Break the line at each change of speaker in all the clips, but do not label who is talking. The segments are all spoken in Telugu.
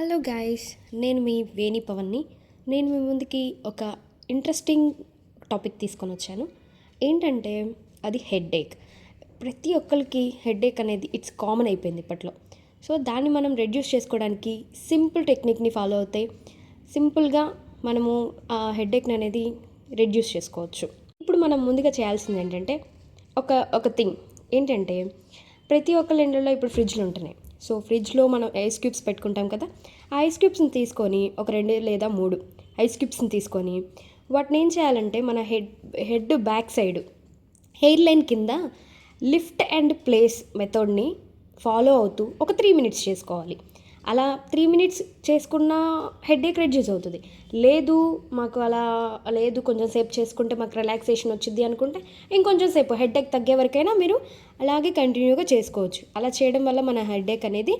హలో గాయ్స్, నేను మీ వేణి పవన్ని. నేను మీ ముందుకి ఒక ఇంట్రెస్టింగ్ టాపిక్ తీసుకొని వచ్చాను. ఏంటంటే అది హెడ్ఏక్. ప్రతి ఒక్కరికి హెడ్ఏక్ అనేది ఇట్స్ కామన్ అయిపోయింది ఇప్పట్లో. సో దాన్ని మనం రెడ్యూస్ చేసుకోవడానికి సింపుల్ టెక్నిక్ని ఫాలో అవుతే సింపుల్గా మనము ఆ హెడ్ఏక్ని అనేది రెడ్యూస్ చేసుకోవచ్చు. ఇప్పుడు మనం ముందుగా చేయాల్సింది ఏంటంటే ఒక ఒక థింగ్ ఏంటంటే ప్రతి ఒక్కళ్ళ ఇంట్లో ఇప్పుడు ఫ్రిడ్జ్లు ఉంటున్నాయి. సో ఫ్రిడ్జ్లో మనం ఐస్ క్యూబ్స్ పెట్టుకుంటాం కదా, ఆ ఐస్ క్యూబ్స్ని తీసుకొని ఒక 2 లేదా 3 ఐస్ క్యూబ్స్ని తీసుకొని వాటిని ఏం చేయాలంటే మన head back side hair line కింద లిఫ్ట్ అండ్ ప్లేస్ మెథడ్ని ఫాలో అవుతూ ఒక 3 మినిట్స్ చేసుకోవాలి. అలా 3 మినిట్స్ చేసుకున్న హెడేక్ రెడ్యూస్ అవుతుంది. లేదు మాకు అలా లేదు, కొంచెం సేపు చేసుకుంటే మాకు రిలాక్సేషన్ వచ్చింది అనుకుంటే ఇంకొంచెం సేపు హెడేక్ తగ్గే వరకైనా మీరు అలాగే కంటిన్యూగా చేసుకోవచ్చు. అలా చేయడం వల్ల మన హెడేక్ అనేది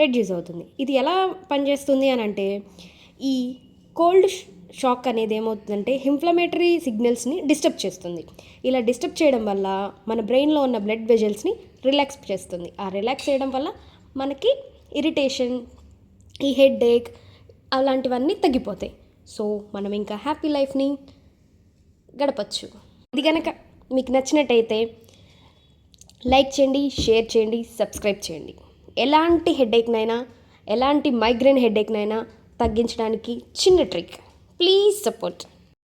రెడ్యూస్ అవుతుంది. ఇది ఎలా పనిచేస్తుంది అని అంటే, ఈ కోల్డ్ షాక్ అనేది ఏమవుతుందంటే ఇన్ఫ్లమేటరీ సిగ్నల్స్ని డిస్టర్బ్ చేస్తుంది. ఇలా డిస్టర్బ్ చేయడం వల్ల మన బ్రెయిన్లో ఉన్న బ్లడ్ వెజల్స్ని రిలాక్స్ చేస్తుంది. ఆ రిలాక్స్ చేయడం వల్ల మనకి ఇరిటేషన్, ఈ హెడేక్ అలాంటివన్నీ తగ్గిపోతాయి. సో మనం ఇంకా హ్యాపీ లైఫ్ని గడపచ్చు. ఇది కనుక మీకు నచ్చినట్టయితే లైక్ చేయండి, షేర్ చేయండి, సబ్స్క్రైబ్ చేయండి. ఎలాంటి హెడేక్నైనా, ఎలాంటి మైగ్రేన్ హెడేక్నైనా తగ్గించడానికి చిన్న ట్రిక్. Please support.